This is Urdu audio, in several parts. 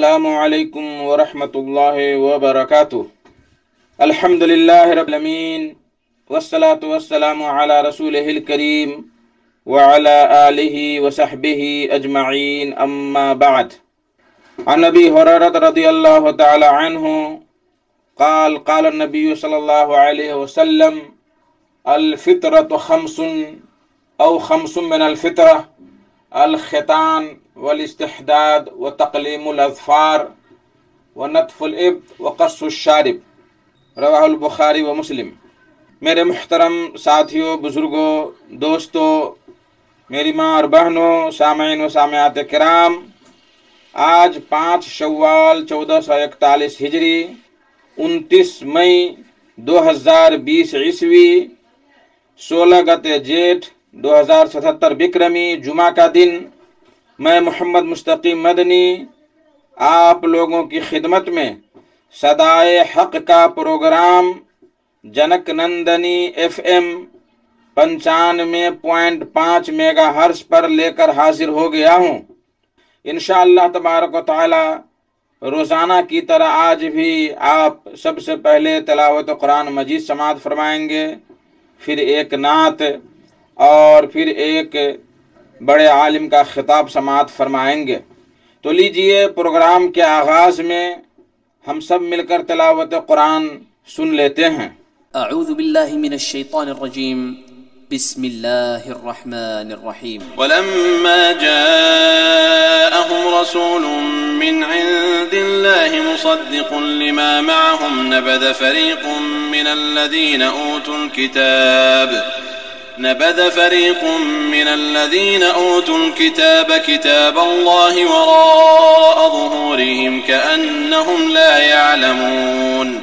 السلام علیکم ورحمۃ اللہ وبرکاتہ۔ الحمد للہ رب العالمین والصلاة والسلام علی رسولہ الکریم وعلی آلہ وصحبہ اجمعین، اما بعد۔ عن ابی ہریرہ رضی اللہ تعالی عنہ قال قال النبی صلی اللہ علیہ وسلم الفطرۃ خمس او خمس من الفطرہ: الختان والاستحداد وتقلیم الاظفار ونتف الابط وقص الشارب، رواہ البخاری و مسلم۔ میرے محترم ساتھیوں، بزرگوں، دوستوں، میری ماں اور بہنوں، سامعین و سامعات کرام، آج 5 شوال 1441 ہجری، 29 مئی 2020 عیسوی، 16 گت جیٹھ 2077 بکرمی، جمعہ کا دن، میں محمد مستقیم مدنی آپ لوگوں کی خدمت میں صدائے حق کا program Janak Nandini FM 95.5 megahertz پر لے کر حاضر ہو گیا ہوں۔ انشاءاللہ تبارک و تعالی روزانہ کی طرح آج بھی آپ سب سے پہلے تلاوت قرآن مجید سماعت فرمائیں گے، پھر ایک نعت اور پھر ایک بڑے عالم کا خطاب سماعت فرمائیں گے۔ تو لیجئے پروگرام کے آغاز میں ہم سب مل کر تلاوت قرآن سن لیتے ہیں۔ اعوذ باللہ من الشیطان الرجیم، بسم اللہ الرحمن الرحیم۔ ولما جاءهم رسول من عند الله مصدق لما معهم نبذ فريق من الذين أوتوا الكتاب كتاب الله وراء ظهورهم كأنهم لا يعلمون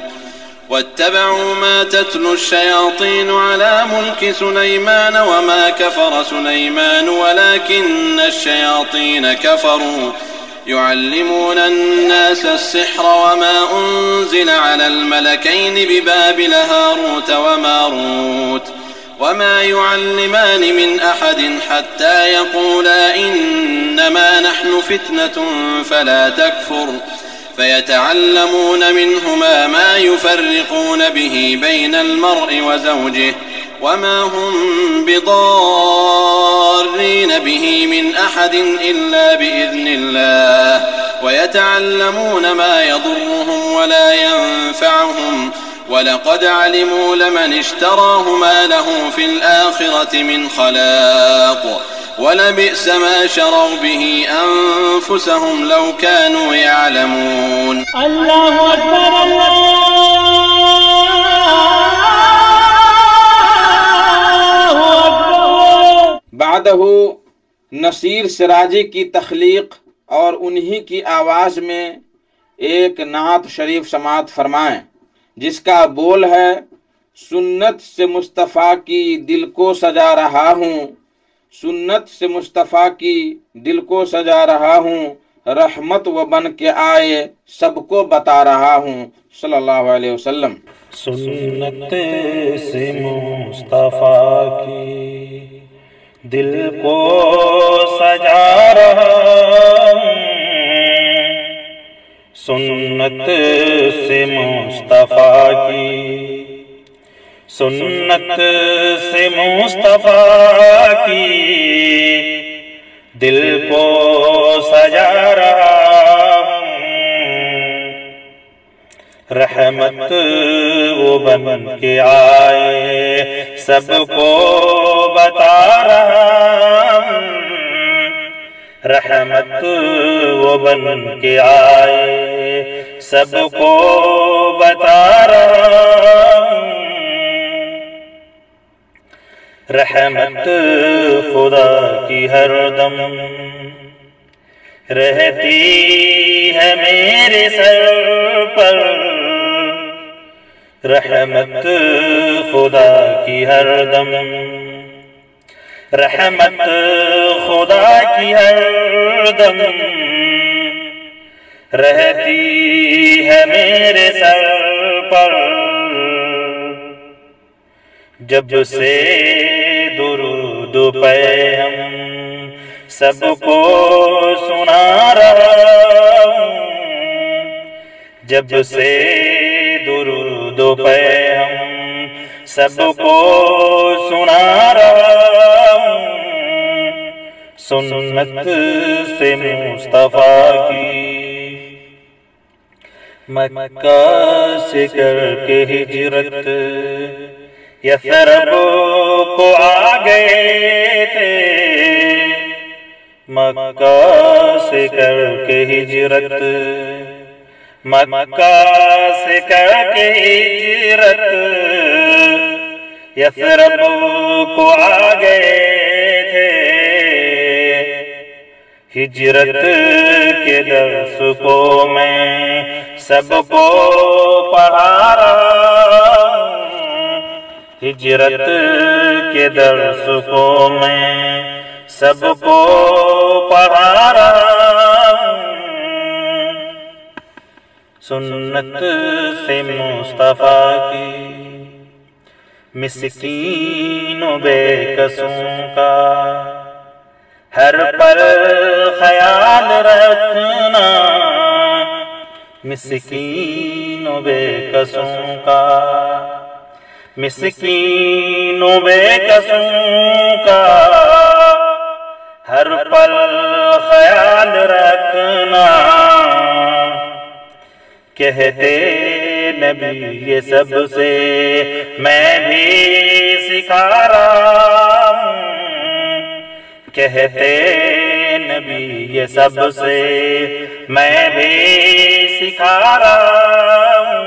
واتبعوا ما تتلو الشياطين على ملك سليمان وما كفر سليمان ولكن الشياطين كفروا يعلمون الناس السحر وما أنزل على الملكين ببابل هاروت وماروت وما يعلمان من أحد حتى يقولا إنما نحن فتنة فلا تكفر فيتعلمون منهما ما يفرقون به بين المرء وزوجه وما هم بضارين به من أحد إلا بإذن الله ويتعلمون ما يضرهم ولا ينفعهم وَلَقَدْ عَلِمُوا لَمَنِ اشْتَرَاهُ مَا لَهُ فِي الْآخِرَةِ مِنْ خَلَاقٍ وَلَبِئْسَ مَا شَرَوْا بِهِ أَنفُسَهُمْ لَوْ كَانُوا يَعْلَمُونَ۔ اللہ اکبر، اللہ اکبر۔ بعدہ نصیر سراجی کی تخلیق اور انہی کی آواز میں ایک نعت شریف سماعت فرمائیں، جس کا بول ہے: سنت سے مصطفیٰ کی دل کو سجا رہا ہوں، سنت سے مصطفیٰ کی دل کو سجا رہا ہوں، رحمت و بن کے آئے سب کو بتا رہا ہوں، صلی اللہ علیہ وسلم۔ سنت سے مصطفیٰ کی دل کو سجا رہا ہوں، سنت سے مصطفیٰ کی، سنت سے مصطفیٰ کی دل کو سجا رہا ہوں، رحمت وہ بن کے آئے سب کو بتا رہا ہوں، رحمت وہ بن کے آئے سب کو بتا رہا ہوں، رحمت خدا کی ہر دم رہتی ہے میرے سر پر، رحمت خدا کی ہر دم، رحمت خدا کی ہر دم رہتی ہے میرے سر پر، جب سے درود پیغام سب کو سنا رہا ہوں، جب سے درود و پیغام سب کو سنا رہا ہوں، سنت سے مصطفیٰ کی مکہ سے کر کے ہجرت یثرب کو آ گئے تھے، مکہ سے کر کے ہجرت، مکہ سے کر کے ہجرت یثرب کو آ گئے تھے، ہجرت کے درس کو میں سب کو پڑھا رہا ہوں، ہجرت کے درس کو میں سب کو پڑھا رہا ہوں، سنت سے مصطفیٰ کی مسکین و بے کسوں کا ہر پل خیال رکھنا، مسکین و بے کسوں کا، مسکین و بے کسوں کا ہر پل خیال رکھنا، کہتے نبی یہ سب سے میں بھی سکھا رہا ہوں، کہتے نبی یہ سب سے میں بھی سکھا رہا ہوں،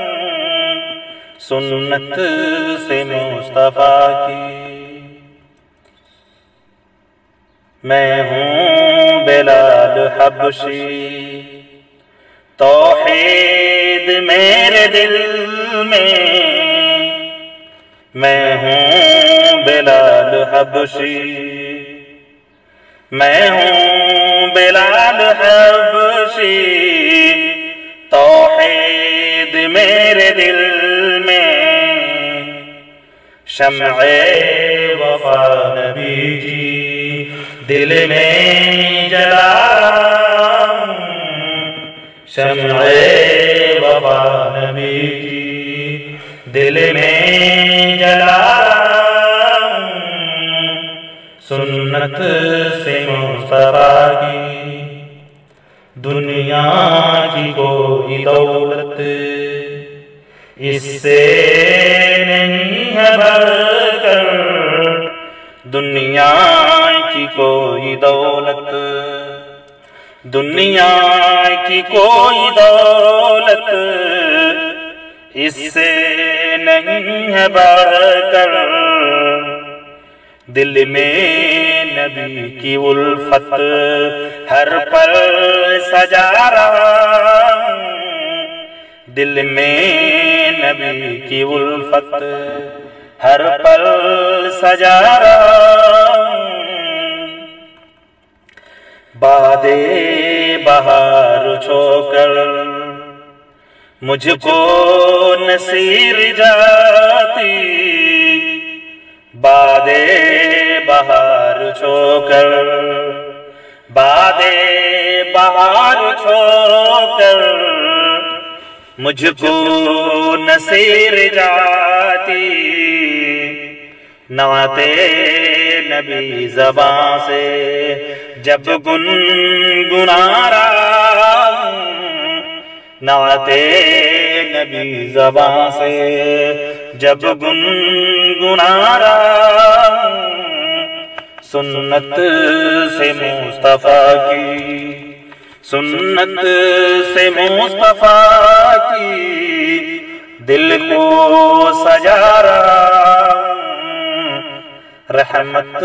سنت سے مصطفیٰ کی میں ہوں بلال حبشی، توحید میرے دل میں ہوں بلال حبشی، میں ہوں بلال حبشی، توحید میرے دل میں، شمع وفا نبی کی دل میں جلا، شمع وفا نبی کی دل میں جلا، سنت سے مصطفیٰ کی دنیا کی کوئی دولت اس سے نہیں ہے بڑھ کر، دنیا کی کوئی دولت، دنیا کی کوئی دولت اس سے نہیں ہے بڑھ کر، دل میں نبی کی الفت ہر پل سجا رہا ہوں، دل میں نبی کی الفت ہر پل سجا رہا ہوں، باد بہار چھو کر مجھ کو نصیر جاتی، باد بہار چھو کر، باد بہار چھو کر مجھ کو نصیر جاتی، نعت نبی زباں سے جب گنگنا رہا ہوں، نعت نبی زباں سے جب گنگنا رہا ہوں، سنت سے مصطفیٰ کی، سنت سے مصطفیٰ کی دل کو سجا رہا ہوں، رحمت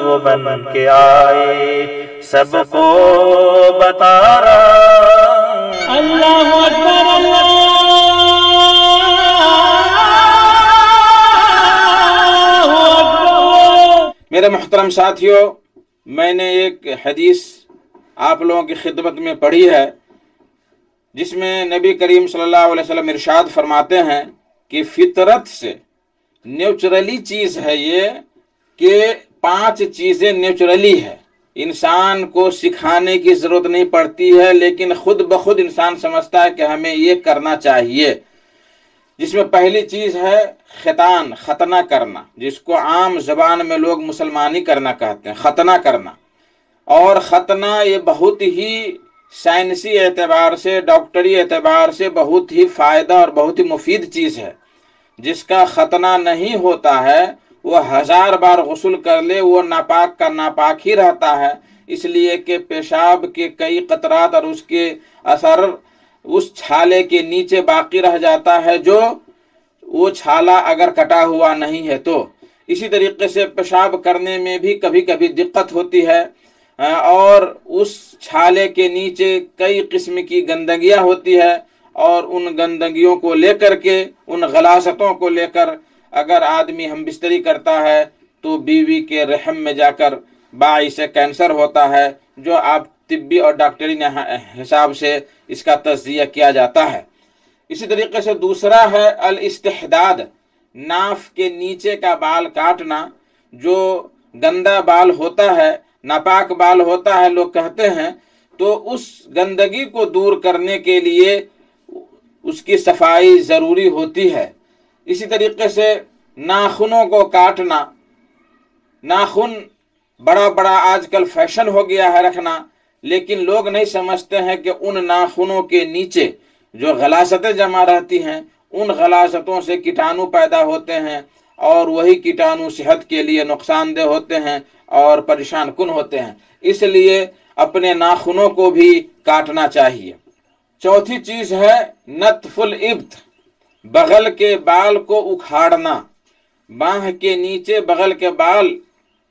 وہ بن کے آئے سب کو بتا رہا ہوں، اللہ اکبر اللہ اکبر۔ میرے محترم ساتھیوں، میں نے ایک حدیث آپ لوگوں کی خدمت میں پڑھی ہے جس میں نبی کریم صلی اللہ علیہ وسلم ارشاد فرماتے ہیں کہ فطرت سے نیچرلی چیز ہے یہ کہ 5 چیزیں نیچرلی ہے، انسان کو سکھانے کی ضرورت نہیں پڑتی ہے، لیکن خود بخود انسان سمجھتا ہے کہ ہمیں یہ کرنا چاہیے، جس میں پہلی چیز ہے ختنہ کرنا، جس کو عام زبان میں لوگ مسلمانی کرنا کہتے ہیں، ختنہ کرنا۔ اور ختنہ یہ بہت ہی سائنسی اعتبار سے، ڈاکٹری اعتبار سے بہت ہی فائدہ اور بہت ہی مفید چیز ہے۔ جس کا ختنہ نہیں ہوتا ہے وہ 1000 بار غسل کر لے، وہ ناپاک کا ناپاک ہی رہتا ہے، اس لیے کہ پیشاب کے کئی قطرات اور اس کے اثر اس چھالے کے نیچے باقی رہ جاتا ہے، جو وہ چھالا اگر کٹا ہوا نہیں ہے تو۔ اسی طریقے سے پیشاب کرنے میں بھی کبھی کبھی دقت ہوتی ہے، اور اس چھالے کے نیچے کئی قسم کی گندگیاں ہوتی ہے، اور ان گندگیوں کو لے کر کے، ان غلاظتوں کو لے کر اگر آدمی ہم بستری کرتا ہے تو بیوی کے رحم میں جا کر باعث کینسر ہوتا ہے، جو آپ طبی اور ڈاکٹری حساب سے اس کا تجزیہ کیا جاتا ہے۔ اسی طریقے سے دوسرا ہے الاستحداد، ناف کے نیچے کا بال کاٹنا، جو گندا بال ہوتا ہے، ناپاک بال ہوتا ہے لوگ کہتے ہیں، تو اس گندگی کو دور کرنے کے لیے اس کی صفائی ضروری ہوتی ہے۔ اسی طریقے سے ناخنوں کو کاٹنا، ناخن بڑا بڑا آج کل فیشن ہو گیا ہے رکھنا، لیکن لوگ نہیں سمجھتے ہیں کہ ان ناخنوں کے نیچے جو غلاظتیں جمع رہتی ہیں، ان غلاظتوں سے کیٹانو پیدا ہوتے ہیں، اور وہی کیٹانو صحت کے لیے نقصان دہ ہوتے ہیں اور پریشان کن ہوتے ہیں، اس لیے اپنے ناخنوں کو بھی کاٹنا چاہیے۔ چوتھی چیز ہے نتف الابط، بغل کے بال کو اکھاڑنا، باہ کے نیچے بغل کے بال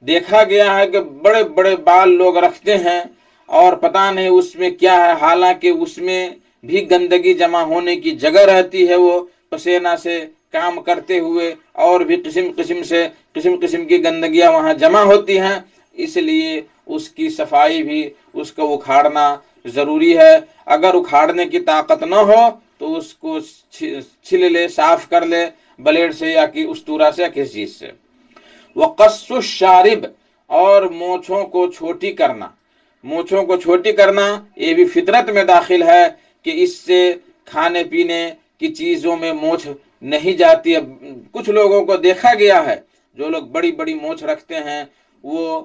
دیکھا گیا ہے کہ بڑے بڑے بال لوگ رکھتے ہیں اور پتہ نہیں اس میں کیا ہے، حالانکہ اس میں بھی گندگی جمع ہونے کی جگہ رہتی ہے، وہ پسینہ سے کام کرتے ہوئے اور بھی قسم قسم کی گندگیاں وہاں جمع ہوتی ہیں، اس لیے اس کی صفائی بھی، اس کو اکھاڑنا ضروری ہے۔ اگر اکھاڑنے کی طاقت نہ ہو تو اس کو چھل لے، صاف کر لے بلیڈ سے یا کہ استورا سے یا کسی چیز سے۔ وقص الشارب، اور مونچھوں کو چھوٹی کرنا، مونچھوں کو چھوٹی کرنا یہ بھی فطرت میں داخل ہے کہ اس سے کھانے پینے کی چیزوں میں مونچھ نہیں جاتی ہے۔ کچھ لوگوں کو دیکھا گیا ہے جو لوگ بڑی بڑی مونچھ رکھتے ہیں، وہ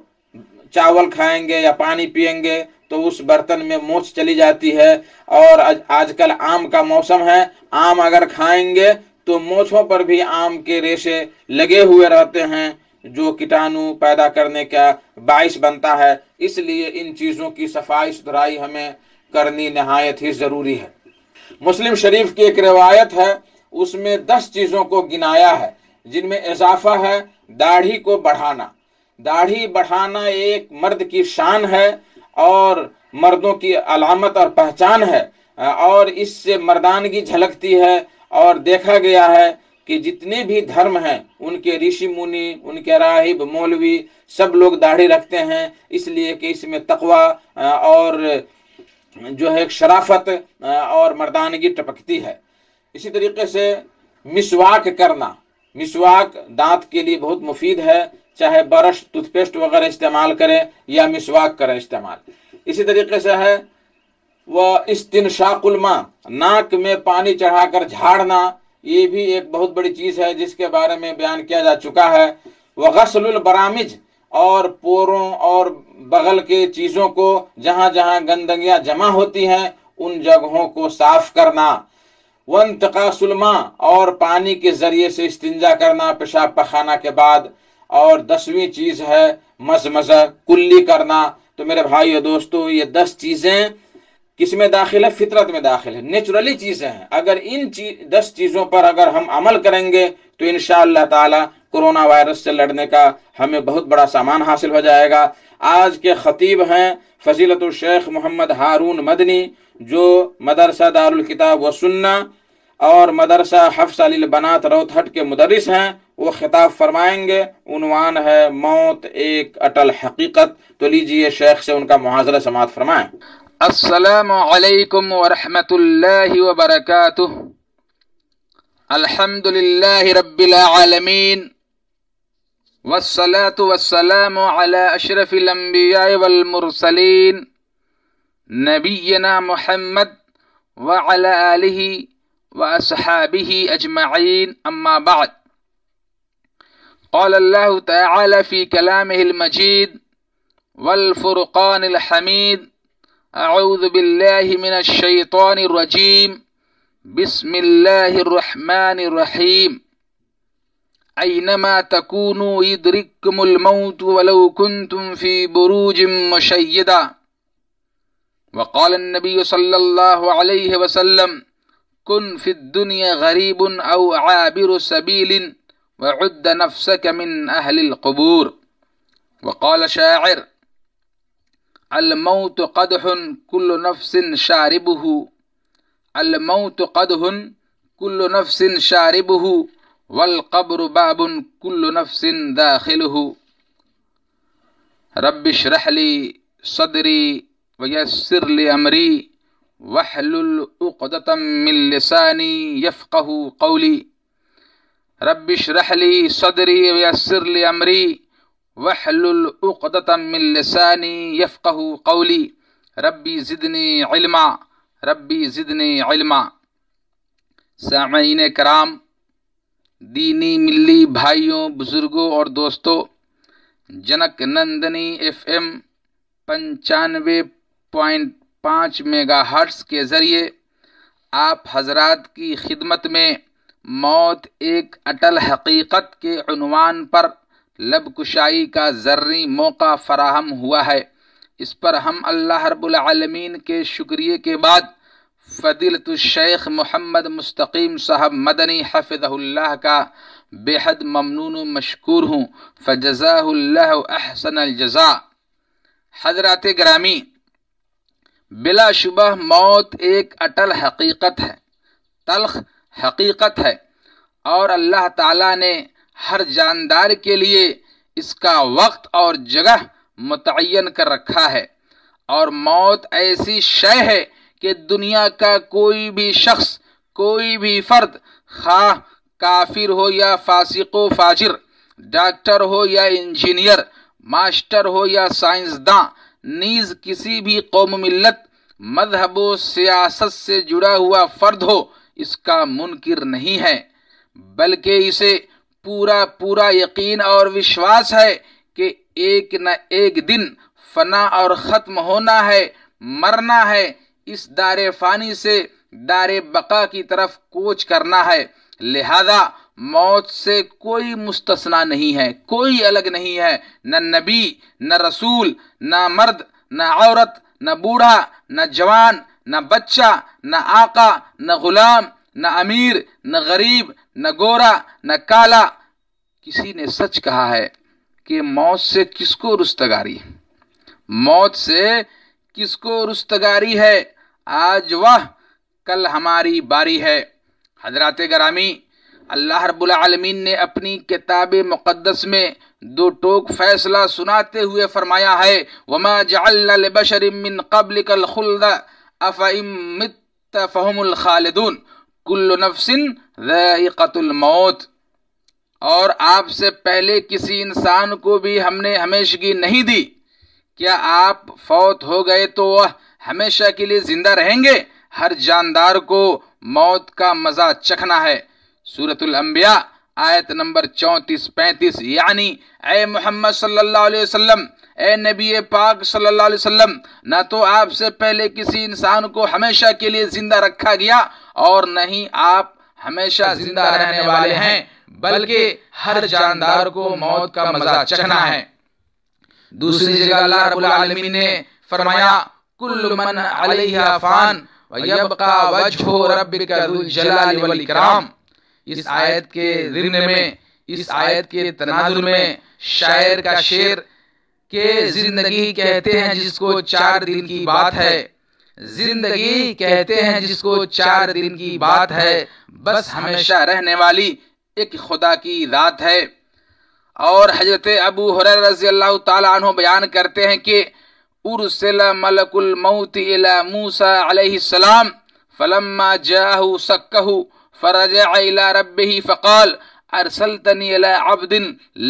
چاول کھائیں گے یا پانی پئیں گے تو اس برتن میں مونچھ چلی جاتی ہے، اور آج کل آم کا موسم ہے، آم اگر کھائیں گے تو مونچھوں پر بھی آم کے ریشے لگے ہوئے رہتے ہیں، جو کیٹانو پیدا کرنے کا باعث بنتا ہے، اس لیے ان چیزوں کی صفائی ستھرائی ہمیں کرنی نہایت ہی ضروری ہے۔ مسلم شریف کی ایک روایت ہے، اس میں 10 چیزوں کو گنایا ہے، جن میں اضافہ ہے داڑھی کو بڑھانا۔ داڑھی بڑھانا ایک مرد کی شان ہے اور مردوں کی علامت اور پہچان ہے، اور اس سے مردانگی جھلکتی ہے، اور دیکھا گیا ہے کہ جتنے بھی دھرم ہیں ان کے رشی منی، ان کے راہب، مولوی، سب لوگ داڑھی رکھتے ہیں، اس لیے کہ اس میں تقوی اور جو ہے شرافت اور مردانگی ٹپکتی ہے۔ اسی طریقے سے مسواک کرنا، مسواک دانت کے لیے بہت مفید ہے، چاہے برش، ٹوتھ پیسٹ وغیرہ استعمال کریں یا مسواک کریں استعمال۔ اسی طریقے سے ہے وہ استنشاق الماء، ناک میں پانی چڑھا کر جھاڑنا، یہ بھی ایک بہت بڑی چیز ہے جس کے بارے میں بیان کیا جا چکا ہے۔ وغسل البرامج، اور پوروں اور بغل کے چیزوں کو جہاں جہاں گندگیاں جمع ہوتی ہیں ان جگہوں کو صاف کرنا۔ وانتقاص الماء، اور پانی کے ذریعے سے استنجا کرنا پیشاب پخانہ کے بعد۔ اور 10ویں چیز ہے مزمزہ، کلی کرنا۔ تو میرے بھائی اور دوستو، یہ 10 چیزیں کس میں داخل ہے؟ فطرت میں داخل ہے، نیچرلی چیزیں ہیں۔ اگر ان 10 چیزوں پر اگر ہم عمل کریں گے تو انشاءاللہ تعالی کرونا وائرس سے لڑنے کا ہمیں بہت بڑا سامان حاصل ہو جائے گا۔ آج کے خطیب ہیں فضیلت الشیخ محمد ہارون مدنی، جو مدرسہ دارالکتاب و سنہ اور مدرسہ حفص علی البنات روتھٹ کے مدرس ہیں، وہ خطاب فرمائیں گے۔ عنوان ہے موت ایک اٹل حقیقت۔ تو لیجئے شیخ سے ان کا محاضرہ سماعت فرمائیں۔ السلام علیکم ورحمۃ اللہ وبرکاتہ۔ الحمد للہ رب العالمین، والصلاة والسلام على أشرف الأنبياء والمرسلين نبينا محمد وعلى آله وأصحابه أجمعين، أما بعد. قال الله تعالى في كلامه المجيد والفرقان الحميد: أعوذ بالله من الشيطان الرجيم، بسم الله الرحمن الرحيم. أينما تكونوا يدرككم الموت ولو كنتم في بروج مشيدة. وقال النبي صلى الله عليه وسلم: كن في الدنيا غريب أو عابر سبيل وعد نفسك من أهل القبور. وقال شاعر: الموت قدح كل نفس شاربه، الموت قدح كل نفس شاربه، والقبر باب كل نفس داخله. رب اشرح لي صدري ويسر لي أمري واحلل عقدة من لساني يفقه قولي. رب اشرح لي صدري ويسر لي أمري واحلل عقدة من لساني يفقه قولي. ربی زدنی علما، ربی زدنی علما. سامعین کرام، دینی ملی بھائیوں، بزرگوں اور دوستوں، junk Nandini FM 95.5 mega hertz کے ذریعے آپ حضرات کی خدمت میں موت ایک اٹل حقیقت کے عنوان پر لب کشائی کا ذرّی موقع فراہم ہوا ہے. اس پر ہم اللہ رب العالمین کے شکریہ کے بعد فضیلت الشیخ محمد مستقیم صاحب مدنی حفظہ اللہ کا بے حد ممنون و مشکور ہوں، فجزاہ اللہ احسن الجزاء. حضرات گرامی، بلا شبہ موت ایک اٹل حقیقت ہے، تلخ حقیقت ہے، اور اللہ تعالیٰ نے ہر جاندار کے لیے اس کا وقت اور جگہ متعین کر رکھا ہے. اور موت ایسی شے ہے کہ دنیا کا کوئی بھی شخص، کوئی بھی فرد، خواہ کافر ہو یا فاسق و فاجر، ڈاکٹر ہو یا انجینئر، ماسٹر ہو یا سائنسداں، نیز کسی بھی قوم، ملت، مذہب و سیاست سے جڑا ہوا فرد ہو، اس کا منکر نہیں ہے، بلکہ اسے پورا یقین اور وشواس ہے کہ ایک نہ ایک دن فنا اور ختم ہونا ہے، مرنا ہے، اس دار فانی سے دار بقا کی طرف کوچ کرنا ہے. لہذا موت سے کوئی مستثنا نہیں ہے، کوئی الگ نہیں ہے. نہ نبی، نہ رسول، نہ مرد، نہ عورت، نہ بوڑھا، نہ جوان، نہ بچہ، نہ آقا، نہ غلام، نہ امیر، نہ غریب، نہ گورا، نہ کالا. کسی نے سچ کہا ہے کہ موت سے کس کو رستگاری ہے، موت سے کس کو رستگاری ہے، آج وہ کل ہماری باری ہے. حضرات گرامی، اللہ رب العالمین نے اپنی کتاب مقدس میں دو ٹوک فیصلہ سناتے ہوئے فرمایا ہے: وما جعلنا لبشر من قبلك الخلد افإن مت فهم الخالدون كل نفس ذائقة الموت. اور آپ سے پہلے کسی انسان کو بھی ہم نے ہمیشگی نہیں دی، کیا آپ فوت ہو گئے تو وہ ہمیشہ کے لیے زندہ رہیں گے؟ ہر جاندار کو موت کا مزہ چکھنا ہے. سورۃ الانبیاء آیت نمبر 34-35. یعنی اے محمد صلی اللہ علیہ وسلم، اے نبی پاک صلی اللہ علیہ وسلم، نہ تو آپ سے پہلے کسی انسان کو ہمیشہ کے لیے زندہ رکھا گیا اور نہ ہی آپ ہمیشہ زندہ رہنے والے ہیں، بلکہ ہر جاندار کو موت کا مزہ چکھنا ہے. دوسری جگہ اللہ رب العالمین نے فرمایا: کل من علیہا فان ویبقى وجہ ربک ذو الجلال والاکرام. اس آیت کے ضمن میں، اس آیت کے تناظر میں شاعر کا شعر کہ زندگی کہتے ہیں جس کو 4 دن کی بات ہے، زندگی کہتے ہیں جس کو 4 دن کی بات ہے، بس ہمیشہ رہنے والی ایک خدا کی ذات ہے. اور حضرت ابو ہریرہ رضی اللہ تعالی عنہ بیان کرتے ہیں کہ ارسل ملک الموت الى موسیٰ علیہ السلام فلما جاءه سکہ فرجع الى ربه فقال ارسلتنی الی عبد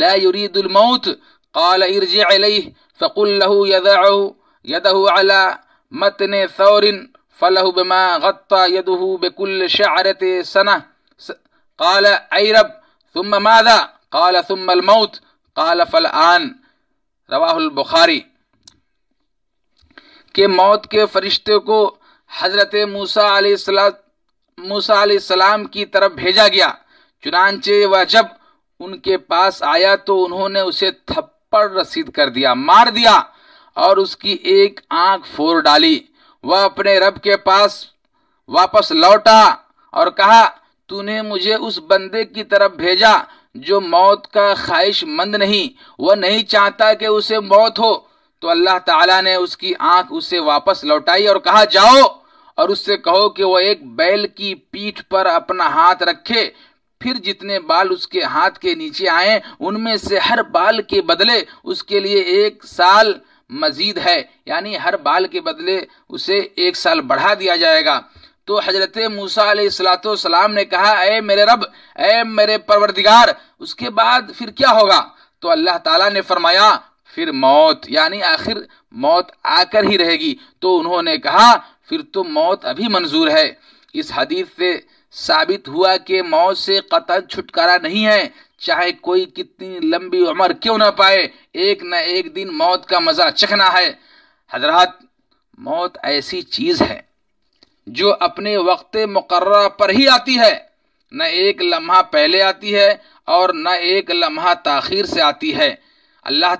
لا يريد الموت قال ارجع الیہ فقل له يده على متن ثور فله بما غطى يده بكل شعرة سنة قال أي رب ثم ماذا قال ثم الموت قال فالآن رواہ البخاری کہ موت کے فرشتے کو حضرت موسیٰ علیہ السلام کی طرف بھیجا گیا، چنانچہ وہ جب ان کے پاس آیا تو انہوں نے اسے تھپڑ رسید کر دیا، مار دیا اور اس کی ایک آنکھ پھوڑ ڈالی۔ وہ اپنے رب کے پاس واپس لوٹا اور کہا تو نے مجھے اس بندے کی طرف بھیجا جو موت کا خواہش مند نہیں، وہ نہیں چاہتا کہ اسے موت ہو۔ تو اللہ تعالیٰ نے اس کی آنکھ اسے واپس لوٹائی اور کہا جاؤ اور اس سے کہو کہ وہ ایک بیل کی پیٹھ پر اپنا ہاتھ رکھے، پھر جتنے بال اس کے ہاتھ کے نیچے آئیں ان میں سے ہر بال کے بدلے اس کے لیے 1 سال مزید ہے، یعنی ہر بال کے بدلے اسے 1 سال بڑھا دیا جائے گا۔ تو حضرت موسیٰ علیہ السلام نے کہا اے میرے رب، اے میرے پروردگار، اس کے بعد پھر کیا ہوگا؟ تو اللہ تعالیٰ نے فرمایا پھر موت، یعنی آخر موت آ کر ہی رہے گی۔ تو انہوں نے کہا پھر تو موت ابھی منظور ہے۔ اس حدیث سے ثابت ہوا کہ موت سے قطعاً چھٹکارا نہیں ہے، چاہے کوئی کتنی لمبی عمر کیوں نہ پائے، ایک نہ ایک دن موت کا مزہ چکھنا ہے۔ حضرات، موت ایسی چیز ہے جو اپنے وقت مقررہ پر ہی آتی ہے، نہ ایک لمحہ پہلے آتی ہے اور نہ ایک لمحہ تاخیر سے آتی ہے۔ اللہ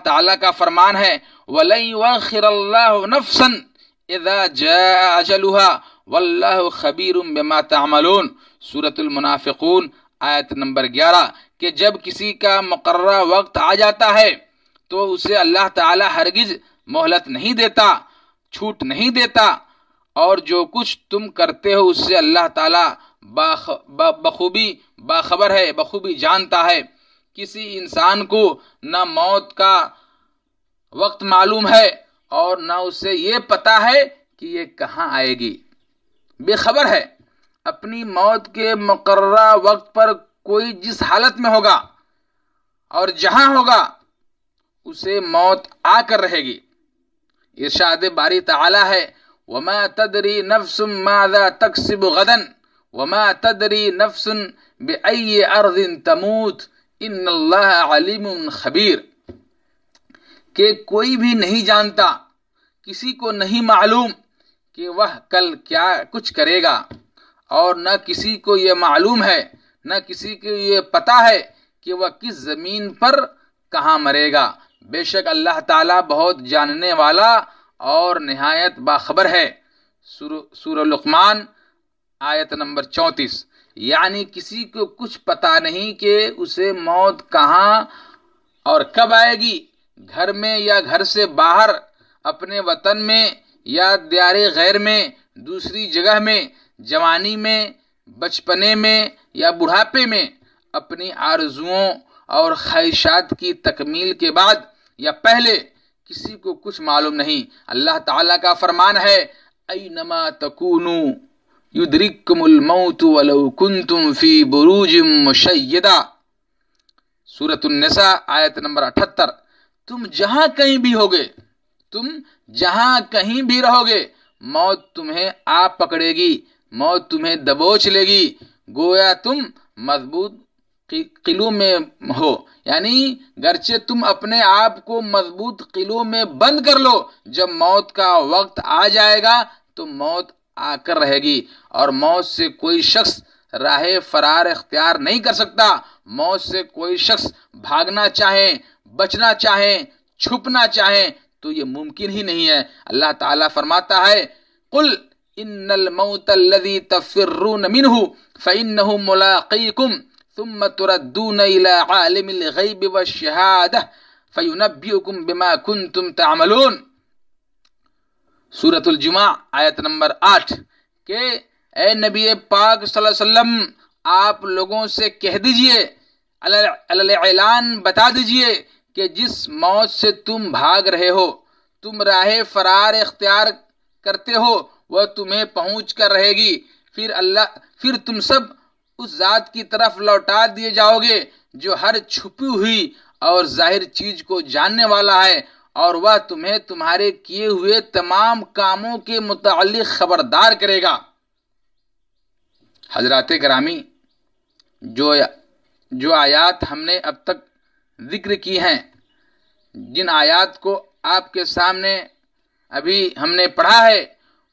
تعالیٰ کا فرمان ہے وَلَن يُؤَخِّرَ اللَّهُ نَفْسًا إِذَا جَاءَ أَجَلُهَا وَاللَّهُ خَبِيرٌ بِمَا تَعْمَلُونَ، سورۃ المنافقون آیت نمبر 11، کہ جب کسی کا مقررہ وقت آ جاتا ہے تو اسے اللہ تعالیٰ ہرگز مہلت نہیں دیتا، چھوٹ نہیں دیتا، اور جو کچھ تم کرتے ہو اس سے اللہ تعالیٰ بخوبی باخبر ہے، بخوبی جانتا ہے۔ کسی انسان کو نہ موت کا وقت معلوم ہے اور نہ اسے یہ پتا ہے کہ یہ کہاں آئے گی، بے خبر ہے۔ اپنی موت کے مقررہ وقت پر کوئی جس حالت میں ہوگا اور جہاں ہوگا اسے موت آ کر رہے گی۔ ارشاد باری تعالی ہے وَمَا تَدْرِي نَفْسٌ مَاذَا تَكْسِبُ غَدًا وَمَا تَدْرِي نَفْسٌ بِأَيِّ أَرْضٍ تَمُوتُ إِنَّ اللَّهَ عَلِيمٌ خَبِيرٌ، کہ کوئی بھی نہیں جانتا، کسی کو نہیں معلوم کہ وہ کل کیا کچھ کرے گا، اور نہ کسی کو یہ معلوم ہے، نہ کسی کو یہ پتا ہے کہ وہ کس زمین پر کہاں مرے گا۔ بے شک اللہ تعالیٰ بہت جاننے والا اور نہایت باخبر ہے۔ سورہ لقمان آیت نمبر 34، یعنی کسی کو کچھ پتا نہیں کہ اسے موت کہاں اور کب آئے گی، گھر میں یا گھر سے باہر، اپنے وطن میں یا دیار غیر میں، دوسری جگہ میں، جوانی میں، بچپنے میں یا بڑھاپے میں، اپنی آرزوؤں اور خواہشات کی تکمیل کے بعد یا پہلے، کسی کو کچھ معلوم نہیں۔ اللہ تعالیٰ کا فرمان ہے اینما تکونوا یدرککم الموت ولو کنتم فی بروج مشیدہ، سورۃ النساء آیت نمبر 78۔ تم جہاں کہیں بھی ہوگے، تم جہاں کہیں بھی رہو گے، موت تمہیں آ پکڑے گی، موت تمہیں دبوچ لے گی، گویا تم مضبوط قلعوں میں ہو، یعنی گرچہ تم اپنے آپ کو مضبوط قلعوں میں بند کر لو، جب موت کا وقت آ جائے گا تو موت آ کر رہے گی، اور موت سے کوئی شخص راہ فرار اختیار نہیں کر سکتا۔ موت سے کوئی شخص بھاگنا چاہے، بچنا چاہے، چھپنا چاہے تو یہ ممکن ہی نہیں ہے۔ اللہ تعالیٰ فرماتا ہے قل ان الموت الذي تفرون منه فانه ملاقيكم ثم تردون الى عالم الغيب والشهاده فينبئكم بما كنتم تعملون، سورۃ الجمعہ آیت نمبر 8، کہ اے نبی پاک صلی اللہ علیہ وسلم آپ لوگوں سے کہہ دیجئے، اعلان بتا دیجئے کہ جس موت سے تم بھاگ رہے ہو، تم راہ فرار اختیار کرتے ہو، وہ تمہیں پہنچ کر رہے گی، پھر تم سب اس ذات کی طرف لوٹا دیے جاؤ گے جو ہر چھپی ہوئی اور ظاہر چیز کو جاننے والا ہے، اور وہ تمہیں تمہارے کیے ہوئے تمام کاموں کے متعلق خبردار کرے گا۔ حضرات گرامی، جو آیات ہم نے اب تک ذکر کی ہیں، جن آیات کو آپ کے سامنے ابھی ہم نے پڑھا ہے،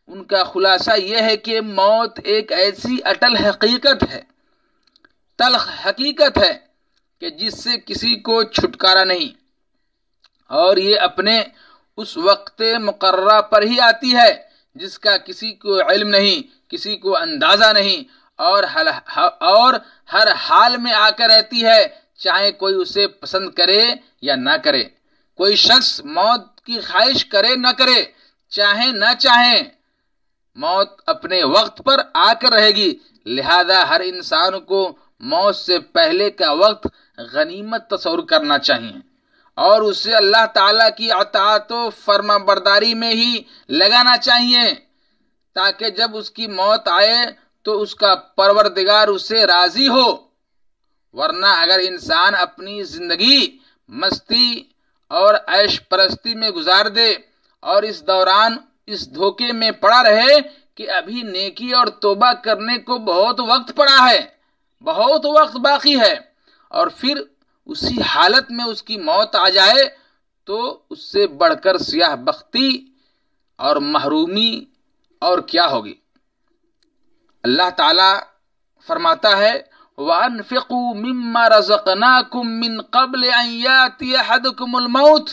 ان کا خلاصہ یہ ہے کہ موت ایک ایسی اٹل حقیقت ہے، تلخ حقیقت ہے کہ جس سے کسی کو چھٹکارا نہیں، اور یہ اپنے اس وقت مقررہ پر ہی آتی ہے جس کا کسی کو علم نہیں، کسی کو اندازہ نہیں، اور ہر حال میں آ کر رہتی ہے، چاہے کوئی اسے پسند کرے یا نہ کرے۔ کوئی شخص موت کی خواہش کرے نہ کرے، چاہے نہ چاہے، موت اپنے وقت پر آ کر رہے گی۔ لہذا ہر انسان کو موت سے پہلے کا وقت غنیمت تصور کرنا چاہیے، اور اسے اللہ تعالیٰ کی اطاعت و فرما برداری میں ہی لگانا چاہیے، تاکہ جب اس کی موت آئے تو اس کا پروردگار اسے راضی ہو۔ ورنہ اگر انسان اپنی زندگی مستی اور عیش پرستی میں گزار دے اور اس دوران اس دھوکے میں پڑا رہے کہ ابھی نیکی اور توبہ کرنے کو بہت وقت پڑا ہے، بہت وقت باقی ہے، اور پھر اسی حالت میں اس کی موت آ جائے تو اس سے بڑھ کر سیاہ بختی اور محرومی اور کیا ہوگی۔ اللہ تعالیٰ فرماتا ہے وَأَنفِقُوا مِمَّا رَزَقْنَاكُم مِّن قَبْلِ أَن يَأْتِيَ أَحَدَكُمُ الْمَوْتُ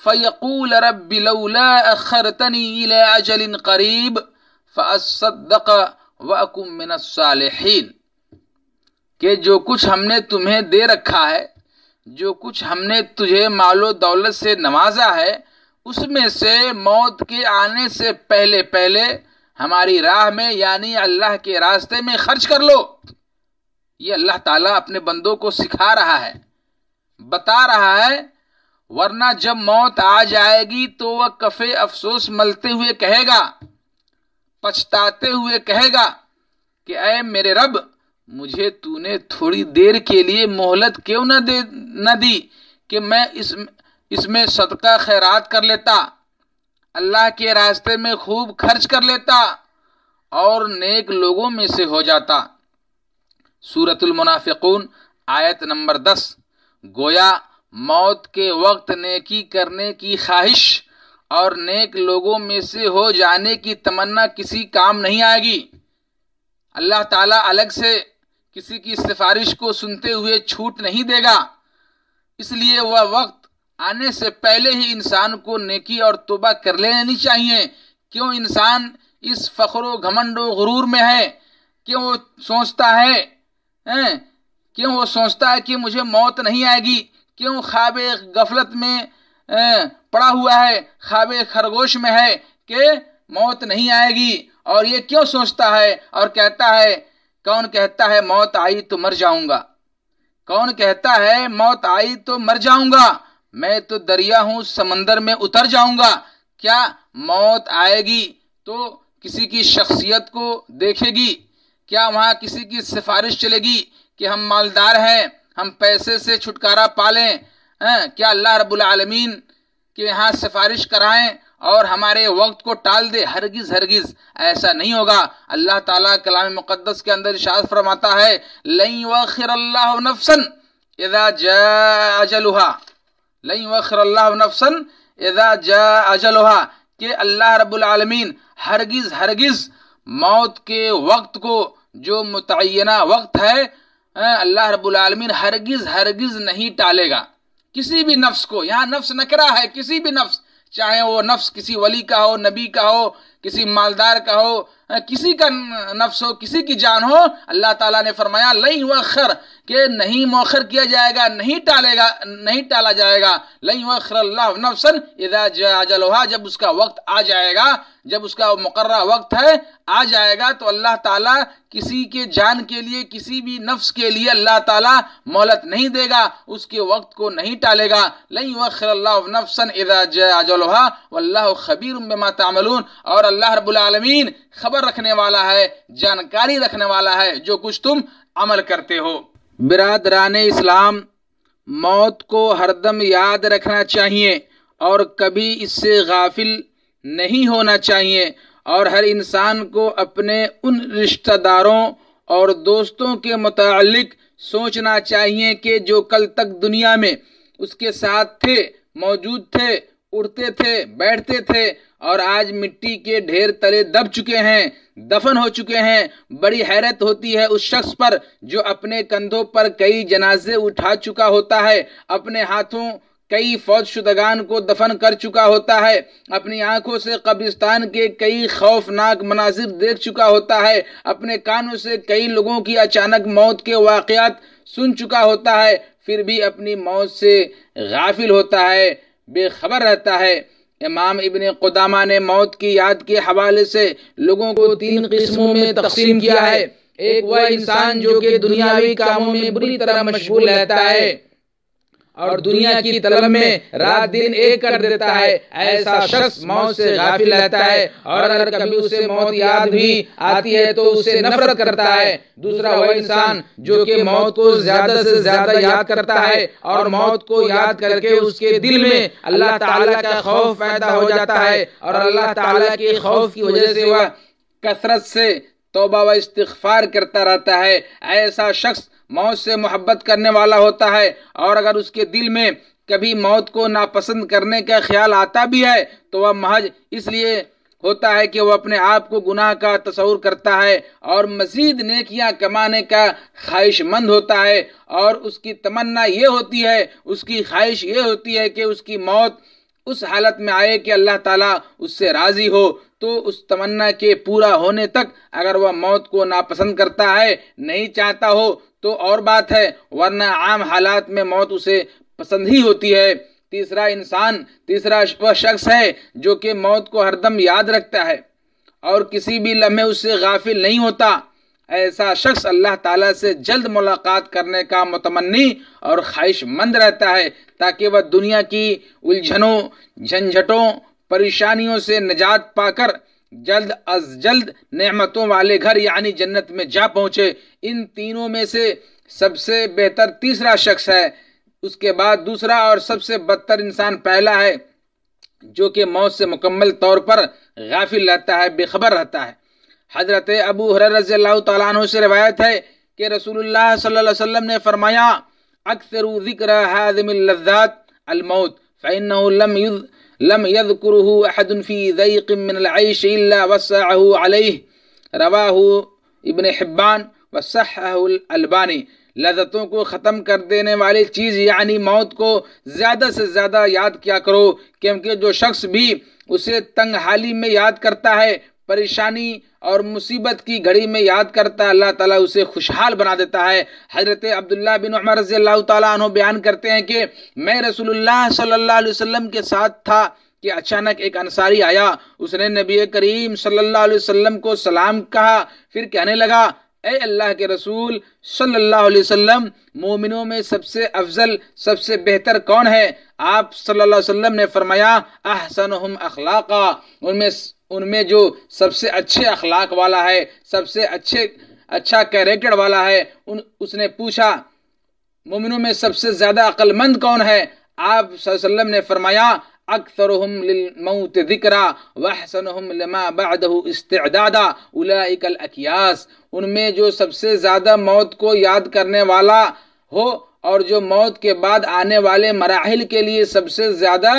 فَيَقُولَ رَبِّ لَوْلَا أَخَّرْتَنِي إِلَىٰ أَجَلٍ قَرِيبٍ فَأَصَّدَّقَ وَأَكُن مِّنَ الصَّالِحِينَ، کہ جو کچھ ہم نے تمہیں دے رکھا ہے، جو کچھ ہم نے تجھے مال و دولت سے نوازا ہے، اس میں سے موت کے آنے سے پہلے پہلے ہماری راہ میں یعنی اللہ کے راستے میں خرچ کر لو۔ یہ اللہ تعالیٰ اپنے بندوں کو سکھا رہا ہے، بتا رہا ہے، ورنہ جب موت آ جائے گی تو وہ کفے افسوس ملتے ہوئے کہے گا، پچھتاتے ہوئے کہے گا کہ اے میرے رب، مجھے تو نے تھوڑی دیر کے لیے مہلت کیوں نہ دی کہ میں اس میں صدقہ خیرات کر لیتا، اللہ کے راستے میں خوب خرچ کر لیتا اور نیک لوگوں میں سے ہو جاتا۔ سورۃ المنافقون آیت نمبر 10۔ گویا موت کے وقت نیکی کرنے کی خواہش اور نیک لوگوں میں سے ہو جانے کی تمنا کسی کام نہیں آئے گی۔ اللہ تعالیٰ الگ سے کسی کی سفارش کو سنتے ہوئے چھوٹ نہیں دے گا، اس لیے وہ وقت آنے سے پہلے ہی انسان کو نیکی اور توبہ کر لینی چاہیے۔ کیوں انسان اس فخر و گھمنڈ و غرور میں ہے؟ کیوں وہ سوچتا ہے کہ مجھے موت نہیں آئے گی؟ کیوں خواب غفلت میں پڑا ہوا ہے، خواب خرگوش میں ہے کہ موت نہیں آئے گی؟ اور یہ کیوں سوچتا ہے اور کہتا ہے، کون کہتا ہے موت آئی تو مر جاؤں گا؟ کون کہتا ہے موت آئی تو مر جاؤں گا؟ میں تو دریا ہوں، سمندر میں اتر جاؤں گا۔ کیا موت آئے گی تو کسی کی شخصیت کو دیکھے گی؟ کیا وہاں کسی کی سفارش چلے گی کہ ہم مالدار ہیں، ہم پیسے سے چھٹکارا پالیں؟ کیا اللہ رب العالمین کے یہاں سفارش کرائیں اور ہمارے وقت کو ٹال دے؟ ہرگز ہرگز ایسا نہیں ہوگا۔ اللہ تعالیٰ کلام مقدس کے اندر ارشاد فرماتا ہے لن یؤخر اللہ نفسا اذا جاء اجلها، لن یؤخر اللہ نفسا اذا جاء اجلها، کہ اللہ رب العالمین ہرگز ہرگز موت کے وقت کو، جو متعینہ وقت ہے، اللہ رب العالمین ہرگز ہرگز نہیں ٹالے گا کسی بھی نفس کو۔ یہاں نفس نکرہ ہے، کسی بھی نفس، چاہے وہ نفس کسی ولی کا ہو، نبی کا ہو، کسی مالدار کا ہو، کسی کا نفس ہو، کسی کی جان ہو، اللہ تعالیٰ نے فرمایا لن یؤخر، کہ نہیں مؤخر کیا جائے گا، نہیں ٹالا جائے گا۔ لن یؤخر اللہ نفسا اذا جاء اجلها، جب اس کا وقت آ جائے گا، جب اس کا مقررہ وقت ہے آ جائے گا، تو اللہ تعالیٰ کسی کے جان کے لیے، کسی بھی نفس کے لیے اللہ تعالیٰ مہلت نہیں دے گا، اس کے وقت کو نہیں ٹالے گا۔ لن یؤخر اللہ نفسا اذا جاء اجلها واللہ خبیر بما تعملون، اور اللہ رب العالمین خبر رکھنے والا ہے، جانکاری رکھنے والا ہے جو کچھ تم عمل کرتے ہو۔ برادران اسلام، موت کو ہر دم یاد رکھنا چاہیے اور کبھی اس سے غافل نہیں ہونا چاہیے، اور ہر انسان کو اپنے ان رشتہ داروں اور دوستوں کے متعلق سوچنا چاہیے کہ جو کل تک دنیا میں اس کے ساتھ تھے، موجود تھے، اٹھتے تھے، بیٹھتے تھے، اور آج مٹی کے ڈھیر تلے دب چکے ہیں، دفن ہو چکے ہیں۔ بڑی حیرت ہوتی ہے اس شخص پر جو اپنے کندھوں پر کئی جنازے اٹھا چکا ہوتا ہے، اپنے ہاتھوں کئی فوت شدگان کو دفن کر چکا ہوتا ہے، اپنی آنکھوں سے قبرستان کے کئی خوفناک مناظر دیکھ چکا ہوتا ہے، اپنے کانوں سے کئی لوگوں کی اچانک موت کے واقعات سن چکا ہوتا ہے، پھر بھی اپنی موت سے غافل ہوتا ہے، بے خبر رہتا ہے۔ امام ابن قدامہ نے موت کی یاد کے حوالے سے لوگوں کو 3 قسموں میں تقسیم کیا ہے۔ ایک وہ انسان جو کہ دنیاوی کاموں میں بری طرح مشغول رہتا ہے اور دنیا کی طلب میں رات دن ایک کر دیتا ہے، ایسا شخص موت سے غافل رہتا ہے، اور اگر کبھی اسے موت یاد بھی آتی ہے تو اسے نفرت کرتا ہے۔ دوسرا وہ انسان جو کہ موت کو زیادہ سے زیادہ یاد کرتا ہے اور موت کو یاد کر کے اس کے دل میں اللہ تعالیٰ کا خوف پیدا ہو جاتا ہے، اور اللہ تعالیٰ کے خوف کی وجہ سے وہ کثرت سے توبہ و استغفار کرتا رہتا ہے۔ ایسا شخص موت سے محبت کرنے والا ہوتا ہے، اور اگر اس کے دل میں کبھی موت کو ناپسند کرنے کا خیال آتا بھی ہے تو وہ محض اس لیے ہوتا ہے کہ وہ اپنے آپ کو گناہ کا تصور کرتا ہے اور مزید نیکیاں کمانے کا خواہش مند ہوتا ہے، اور اس کی تمنا یہ ہوتی ہے، اس کی خواہش یہ ہوتی ہے کہ اس کی موت اس حالت میں آئے کہ اللہ تعالیٰ اس سے راضی ہو۔ تو اس تمنا کے پورا ہونے تک اگر وہ موت کو ناپسند کرتا ہے، نہیں چاہتا ہو تو اور بات ہے، ورنہ عام حالات میں موت اسے پسند ہی ہوتی ہے۔ تیسرا وہ شخص ہے جو کہ موت کو ہر دم یاد رکھتا ہے اور کسی بھی لمحے اس سے غافل نہیں ہوتا۔ ایسا شخص اللہ تعالیٰ سے جلد ملاقات کرنے کا متمنی اور خواہش مند رہتا ہے تاکہ وہ دنیا کی الجھنوں، جھنجھٹوں، پریشانیوں سے نجات پا کر جلد از جلد نعمتوں والے گھر یعنی جنت میں جا پہنچے۔ ان تینوں میں سے سب سے بہتر تیسرا شخص ہے، اس کے بعد دوسرا، اور سب سے بدتر انسان پہلا ہے جو کہ موت سے مکمل طور پر غافل رہتا ہے، بے خبر رہتا ہے۔ حضرت ابو ہریرہ رضی اللہ تعالیٰ عنہ سے روایت ہے کہ رسول اللہ صلی اللہ علیہ وسلم نے فرمایا، اکثروا ذکر ہاذم اللذات الموت فإنه لم يذكره احد في ضيق من العيش الا وسعه عليه، رواہ ابن حبان وصححہ الالبانی۔ لذتوں کو ختم کر دینے والی چیز یعنی موت کو زیادہ سے زیادہ یاد کیا کرو، کیونکہ جو شخص بھی اسے تنگ حالی میں یاد کرتا ہے، پریشانی اور مصیبت کی گھڑی میں یاد کرتا ہے، اللہ تعالیٰ اسے خوشحال بنا دیتا ہے۔ حضرت عبداللہ بن عمر رضی اللہ تعالیٰ عنہ بیان کرتے ہیں کہ میں رسول اللہ صلی اللہ علیہ وسلم کے ساتھ تھا کہ اچانک ایک انصاری آیا، اس نے نبی کریم صلی اللہ علیہ وسلم کو سلام کہا، پھر کہنے لگا، اے اللہ کے رسول صلی اللہ علیہ وسلم، مومنوں میں سب سے افضل، سب سے بہتر کون ہے؟ آپ صلی اللہ علیہ وسلم نے فرمایا، احسنہم اخلاقا، ان میں جو سب سے اچھے اخلاق والا ہے، سب سے اچھا کیریکٹر والا ہے۔ اس نے پوچھا، مومنوں میں سب سے زیادہ عقل مند کون ہے؟ آپ صلی اللہ علیہ وسلم نے فرمایا، اکثرہم للموت ذکرا واحسنہم لما بعدہ استعدادا اولئک الاکیاس، ان میں جو سب سے زیادہ موت کو یاد کرنے والا ہو اور جو موت کے بعد آنے والے مراحل کے لیے سب سے زیادہ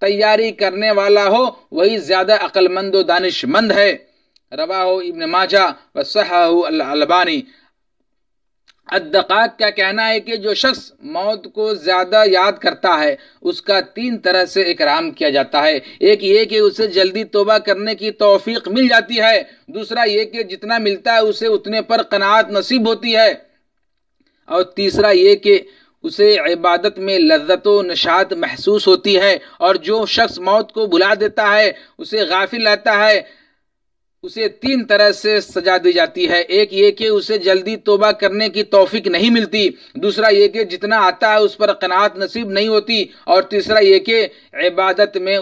تیاری کرنے والا ہو، وہی زیادہ عقل مند و دانش مند ہے۔ رواہ ابن ماجہ وصححہ الالبانی۔ الدقاق کا کہنا ہے کہ جو شخص موت کو زیادہ یاد کرتا ہے اس کا 3 طرح سے اکرام کیا جاتا ہے۔ ایک یہ کہ اسے جلدی توبہ کرنے کی توفیق مل جاتی ہے، دوسرا یہ کہ جتنا ملتا ہے اسے اتنے پر قناعت نصیب ہوتی ہے، اور تیسرا یہ کہ اسے عبادت میں لذت و نشاط محسوس ہوتی ہے۔ اور جو شخص موت کو بھلا دیتا ہے، اسے غافل رہتا ہے، اسے 3 طرح سے سزا دی جاتی ہے۔ ایک یہ کہ اسے جلدی توبہ کرنے کی توفیق نہیں ملتی، دوسرا یہ کہ جتنا آتا ہے اس پر قناعت نصیب نہیں ہوتی، اور تیسرا یہ کہ عبادت میں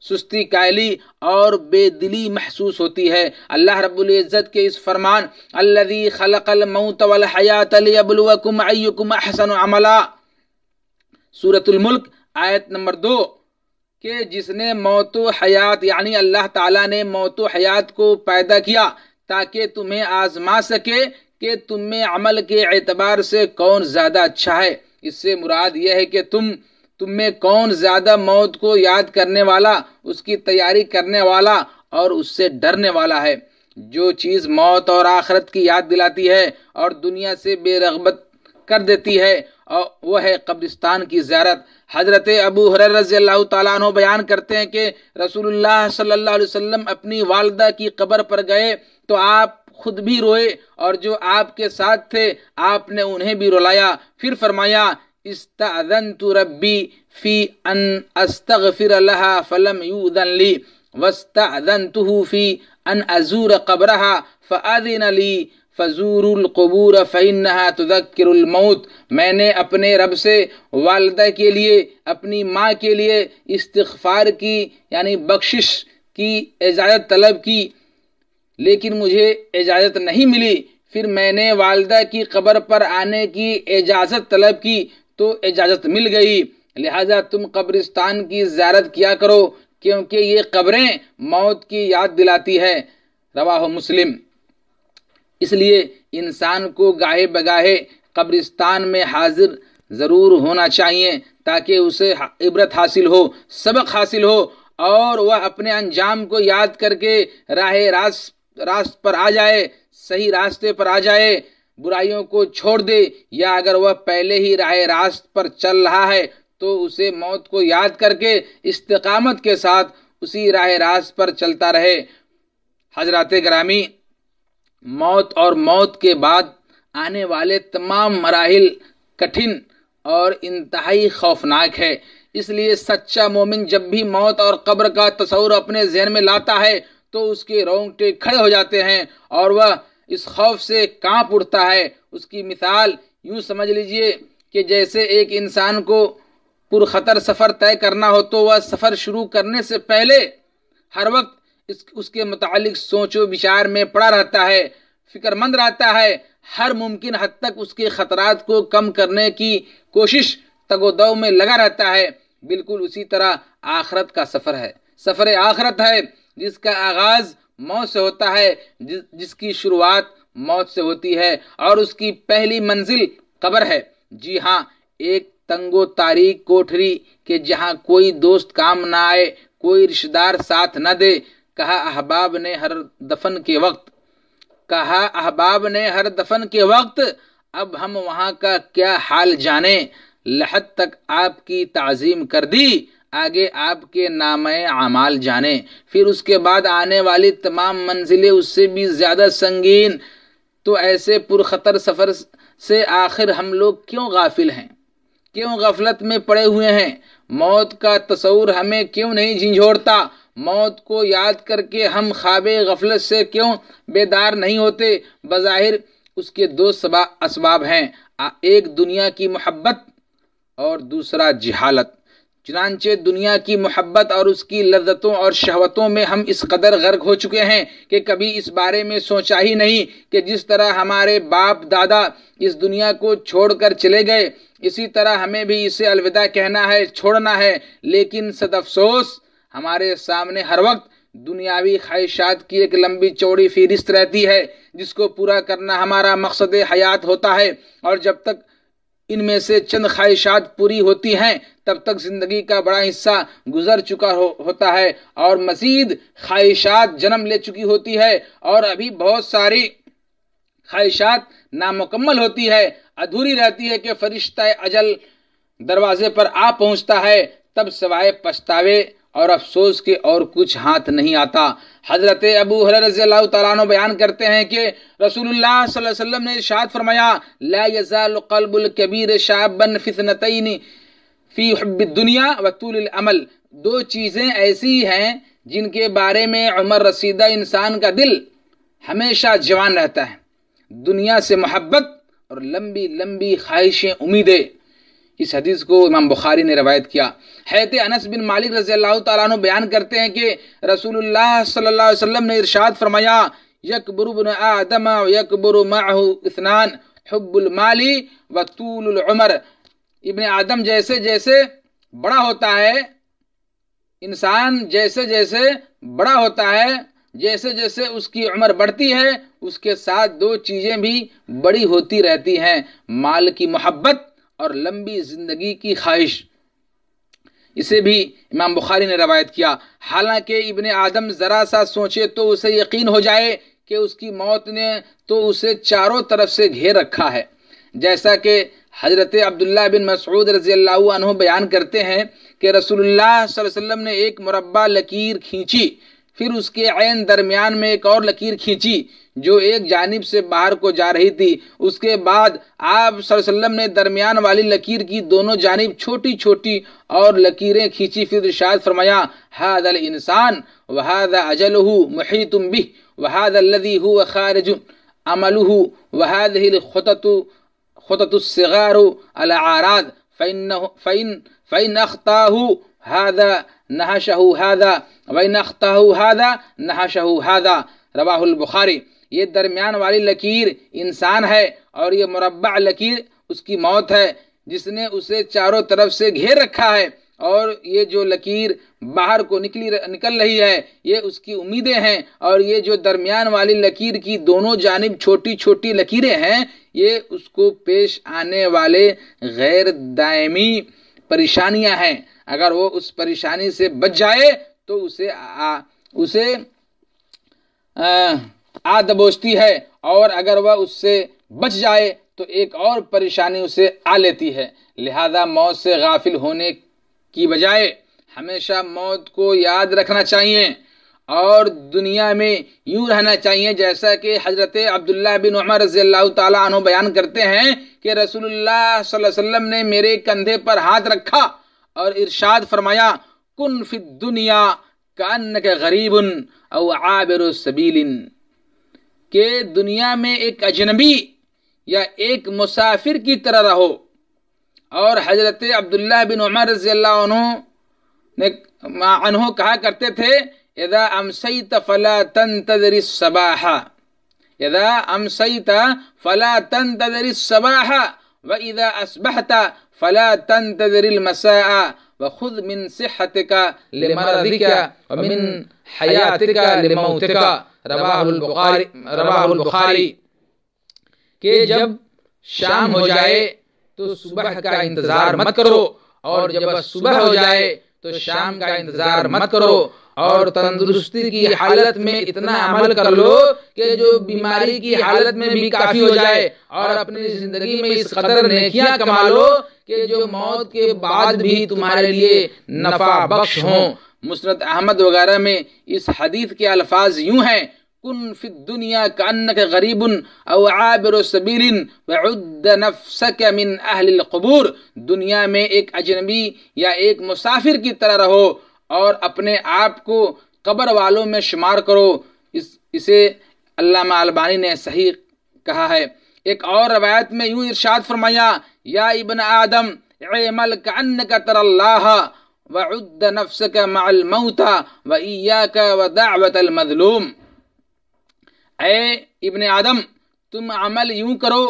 سستی کائلی اور بے دلی محسوس ہوتی ہے۔ اللہ رب العزت کے اس فرمان الذی خلق الموت والحیات لیبلوکم ایکم احسن عملا، سورۃ الملک آیت نمبر 2، کہ جس نے موت و حیات یعنی اللہ تعالیٰ نے موت و حیات کو پیدا کیا تاکہ تمہیں آزما سکے کہ تم میں عمل کے اعتبار سے کون زیادہ اچھا ہے۔ اس سے مراد یہ ہے کہ تم میں کون زیادہ موت کو یاد کرنے والا، اس کی تیاری کرنے والا اور اس سے ڈرنے والا ہے۔ جو چیز موت اور آخرت کی یاد دلاتی ہے اور دنیا سے بے رغبت کر دیتی ہے اور وہ ہے قبرستان کی زیارت۔ حضرت ابو ہریرہ رضی اللہ تعالیٰ عنہ بیان کرتے ہیں کہ رسول اللہ صلی اللہ علیہ وسلم اپنی والدہ کی قبر پر گئے تو آپ خود بھی روئے اور جو آپ کے ساتھ تھے آپ نے انہیں بھی رلایا۔ پھر فرمایا استأذنت ربی فی ان استغفر لها فلم یؤذن لی واستأذنته فی ان ازور قبرها فأذن لی فزوروا القبور فإنها تذکر الموت۔ میں نے اپنے رب سے والدہ کے لیے، اپنی ماں کے لیے استغفار کی یعنی بخشش کی اجازت طلب کی، لیکن مجھے اجازت نہیں ملی۔ پھر میں نے والدہ کی قبر پر آنے کی اجازت طلب کی تو اجازت مل گئی۔ لہذا تم قبرستان کی زیارت کیا کرو کیونکہ یہ قبریں موت کی یاد دلاتی ہے۔ رواہ مسلم۔ اس لیے انسان کو گاہے بگاہے قبرستان میں حاضر ضرور ہونا چاہیے تاکہ اسے عبرت حاصل ہو، سبق حاصل ہو اور وہ اپنے انجام کو یاد کر کے راست پر آ جائے، صحیح راستے پر آ جائے، برائیوں کو چھوڑ دے، یا اگر وہ پہلے ہی راہ راست پر چل رہا ہے تو اسے موت کو یاد کر کے استقامت کے ساتھ اسی راہ راست پر چلتا رہے۔ حضرات گرامی، موت اور موت کے بعد آنے والے تمام مراحل کٹھن اور انتہائی خوفناک ہے۔ اس لیے سچا مومن جب بھی موت اور قبر کا تصور اپنے ذہن میں لاتا ہے تو اس کے رونگٹے کھڑے ہو جاتے ہیں اور وہ اس خوف سے کانپ اٹھتا ہے۔ اس کی مثال یوں سمجھ لیجئے کہ جیسے ایک انسان کو پرخطر سفر طے کرنا ہو تو وہ سفر شروع کرنے سے پہلے ہر وقت اس کے متعلق سوچ و بچار میں پڑا رہتا ہے، فکر مند رہتا ہے، ہر ممکن حد تک اس کے خطرات کو کم کرنے کی کوشش تگ و دو میں لگا رہتا ہے۔ بالکل اسی طرح آخرت کا سفر ہے، سفر آخرت ہے جس کا آغاز موت سے ہوتا ہے، جس کی شروعات موت سے ہوتی ہے اور اس کی پہلی منزل قبر ہے۔ جی ہاں، ایک تنگ و تاریک کوٹھری کہ جہاں کوئی دوست کام نہ آئے، کوئی رشتہ دار ساتھ نہ دے۔ کہا احباب نے ہر دفن کے وقت اب ہم وہاں کا کیا حال جانیں، لحد تک آپ کی تعظیم کر دی، آگے آپ کے نامہ اعمال جانے۔ پھر اس کے بعد آنے والی تمام منزلیں اس سے بھی زیادہ سنگین۔ تو ایسے پرخطر سفر سے آخر ہم لوگ کیوں غافل ہیں، کیوں غفلت میں پڑے ہوئے ہیں؟ موت کا تصور ہمیں کیوں نہیں جھنجھوڑتا؟ موت کو یاد کر کے ہم خواب غفلت سے کیوں بیدار نہیں ہوتے؟ بظاہر اس کے دو اسباب ہیں، ایک دنیا کی محبت اور دوسرا جہالت۔ چنانچہ دنیا کی محبت اور اس کی لذتوں اور شہوتوں میں ہم اس قدر غرق ہو چکے ہیں کہ کبھی اس بارے میں سوچا ہی نہیں کہ جس طرح ہمارے باپ دادا اس دنیا کو چھوڑ کر چلے گئے، اسی طرح ہمیں بھی اسے الوداع کہنا ہے، چھوڑنا ہے۔ لیکن صد افسوس ہمارے سامنے ہر وقت دنیاوی خواہشات کی ایک لمبی چوڑی فہرست رہتی ہے جس کو پورا کرنا ہمارا مقصد حیات ہوتا ہے، اور جب تک ان میں سے چند خواہشات پوری ہوتی ہیں تب تک زندگی کا بڑا حصہ گزر چکا ہوتا ہے اور مزید خواہشات جنم لے چکی ہوتی ہے، اور ابھی بہت ساری خواہشات نامکمل ہوتی ہے، ادھوری رہتی ہے کہ فرشتہ اجل دروازے پر آ پہنچتا ہے، تب سوائے پچھتاوے اور افسوس کے اور کچھ ہاتھ نہیں آتا۔ حضرت ابو ہریرہ رضی اللہ تعالیٰ عنہ بیان کرتے ہیں کہ رسول اللہ صلی اللہ علیہ وسلم نے ارشاد فرمایا لا یزال قلب الکبیر شابا فی اثنتین فی حب الدنیا وطول العمل۔ دو چیزیں ایسی ہیں جن کے بارے میں عمر رسیدہ انسان کا دل ہمیشہ جوان رہتا ہے، دنیا سے محبت اور لمبی لمبی خواہشیں، امیدیں۔ اس حدیث کو امام بخاری نے روایت کیا۔ حضرت انس بن مالک رضی اللہ تعالیٰ عنہ بیان کرتے ہیں کہ رسول اللہ صلی اللہ علیہ وسلم نے ارشاد فرمایا، یکبر ابن آدم یکبر معہ اثنان، حب المال و طول العمر۔ ابن آدم جیسے جیسے بڑا ہوتا ہے، انسان جیسے جیسے بڑا ہوتا ہے، جیسے جیسے اس کی عمر بڑھتی ہے، اس کے ساتھ دو چیزیں بھی بڑی ہوتی رہتی ہیں، مال کی محبت اور لمبی زندگی کی خواہش۔ اسے بھی امام بخاری نے روایت کیا۔ حالانکہ ابن آدم ذرا سا سوچے تو اسے یقین ہو جائے کہ اس کی موت نے تو اسے چاروں طرف سے گھیر رکھا ہے، جیسا کہ حضرت عبداللہ بن مسعود رضی اللہ عنہ بیان کرتے ہیں کہ رسول اللہ صلی اللہ علیہ وسلم نے ایک مربع لکیر کھینچی، پھر اس کے عین درمیان میں ایک اور لکیر کھینچی جو ایک جانب سے باہر کو جا رہی تھی۔ اس کے بعد آپ صلی اللہ علیہ وسلم نے درمیان والی لکیر کی دونوں جانب چھوٹی چھوٹی اور لکیریں کھینچی، پھر ارشاد فرمایا، ھذا الانسان وھذا اجلہ محیط بہ وھذا الذی ھو خارج عملہ وھذہ الخطط الصغار الاعراض فإن اخطاہ ھذا نحشہ ھذا وإن اخطاہ ھذا نحشہ ھذا۔ رواہ البخاری۔ یہ درمیان والی لکیر انسان ہے اور یہ مربع لکیر اس کی موت ہے، جس نے اسے چاروں طرف سے گھیر رکھا ہے، اور یہ جو لکیر باہر کو نکل رہی ہے یہ اس کی امیدیں ہیں، اور یہ جو درمیان والی لکیر کی دونوں جانب چھوٹی چھوٹی لکیریں ہیں یہ اس کو پیش آنے والے غیر دائمی پریشانیاں ہیں۔ اگر وہ اس پریشانی سے بچ جائے تو اسے دبوچتی ہے، اور اگر وہ اس سے بچ جائے تو ایک اور پریشانی اسے آ لیتی ہے۔ لہذا موت سے غافل ہونے کی بجائے ہمیشہ موت کو یاد رکھنا چاہیے اور دنیا میں یوں رہنا چاہیے جیسا کہ حضرت عبداللہ بن عمر رضی اللہ تعالیٰ عنہ بیان کرتے ہیں کہ رسول اللہ صلی اللہ علیہ وسلم نے میرے کندھے پر ہاتھ رکھا اور ارشاد فرمایا، کن فی الدنیا کأنک غریب او عابر سبیل، کہ دنیا میں ایک اجنبی یا ایک مسافر کی طرح رہو۔ اور حضرت عبداللہ بن عمر رضی اللہ عنہ کہا کرتے تھے، اذا امسیت فلا تنتظر الصباح، اذا امسیت فلا تنتظر الصباح واذا اصبحت فلا تنتظر المساء وخذ من صحتك لمرضك ومن حیاتك لموتك۔ رواہ البخاری۔ کہ جب شام ہو جائے تو صبح کا انتظار مت کرو، اور جب صبح ہو جائے تو شام کا انتظار مت کرو، اور تندرستی کی حالت میں اتنا عمل کر لو کہ جو بیماری کی حالت میں بھی کافی ہو جائے، اور اپنی زندگی میں اس قدر نیکیاں کما لو کہ جو موت کے بعد بھی تمہارے لیے نفع بخش ہوں۔ مسند احمد وغیرہ میں اس حدیث کے الفاظ یوں ہیں، کن فی الدنیا کأنک غریب او عابر سبیل وعد نفسک من اہل القبور، دنیا میں ایک اجنبی یا ایک مسافر کی طرح رہو اور اپنے آپ کو قبر والوں میں شمار کرو۔ اسے علامہ البانی نے صحیح کہا ہے۔ ایک اور روایت میں یوں ارشاد فرمایا، یا ابن آدم اعمل کأنک تری اللہ وعد نفسک مع الموت وإیاک ودعوۃ المظلوم۔ اے ابن آدم، تم عمل یوں کرو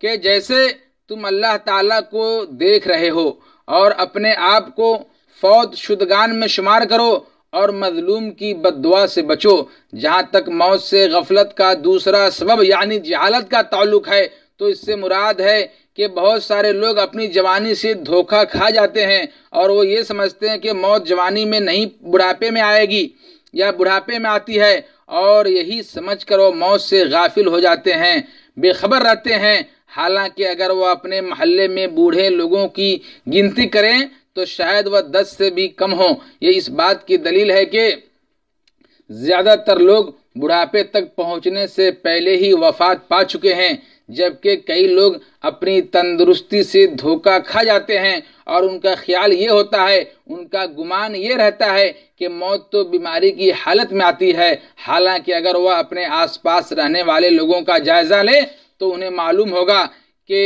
کہ جیسے تم اللہ تعالیٰ کو دیکھ رہے ہو، اور اپنے آپ کو فوت شدگان میں شمار کرو، اور مظلوم کی بد دعا سے بچو۔ جہاں تک موت سے غفلت کا دوسرا سبب یعنی جہالت کا تعلق ہے تو اس سے مراد ہے کہ بہت سارے لوگ اپنی جوانی سے دھوکہ کھا جاتے ہیں، اور وہ یہ سمجھتے ہیں کہ موت جوانی میں نہیں بڑھاپے میں آئے گی یا بڑھاپے میں آتی ہے، اور یہی سمجھ کر وہ موت سے غافل ہو جاتے ہیں، بے خبر رہتے ہیں۔ حالانکہ اگر وہ اپنے محلے میں بوڑھے لوگوں کی گنتی کریں تو شاید وہ 10 سے بھی کم ہوں۔ یہ اس بات کی دلیل ہے کہ زیادہ تر لوگ بڑھاپے تک پہنچنے سے پہلے ہی وفات پا چکے ہیں، جبکہ کئی لوگ اپنی تندرستی سے دھوکہ کھا جاتے ہیں، اور ان کا خیال یہ ہوتا ہے، ان کا گمان یہ رہتا ہے کہ موت تو بیماری کی حالت میں آتی ہے۔ حالانکہ اگر وہ اپنے آس پاس رہنے والے لوگوں کا جائزہ لیں تو انہیں معلوم ہوگا کہ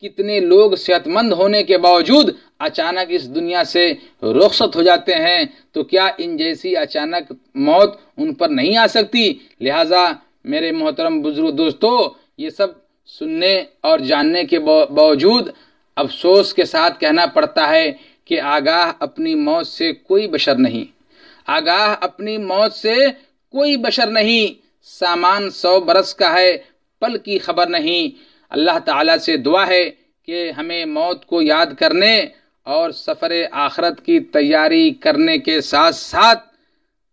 کتنے لوگ صحت مند ہونے کے باوجود اچانک اس دنیا سے رخصت ہو جاتے ہیں، تو کیا ان جیسی اچانک موت ان پر نہیں آ سکتی؟ لہٰذا میرے محترم بزرگ دوستو، یہ سب سننے اور جاننے کے باوجود افسوس کے ساتھ کہنا پڑتا ہے کہ آگاہ اپنی موت سے کوئی بشر نہیں، آگاہ اپنی موت سے کوئی بشر نہیں۔ سامان 100 برس کا ہے، پل کی خبر نہیں۔ اللہ تعالیٰ سے دعا ہے کہ ہمیں موت کو یاد کرنے اور سفر آخرت کی تیاری کرنے کے ساتھ ساتھ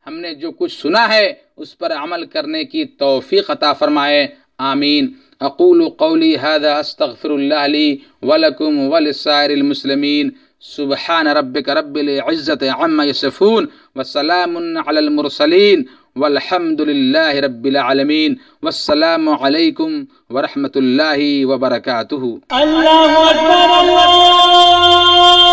ہم نے جو کچھ سنا ہے اس پر عمل کرنے کی توفیق عطا فرمائے، آمین۔ اقول قولی هذا استغفر اللہ لی ولکم ولسائر المسلمین۔ سبحان ربک رب العزت عما یصفون وسلام علی المرسلین والحمد للہ رب العالمین، والسلام علیکم ورحمۃ اللہ وبرکاتہ۔ اللہ اکبر اللہ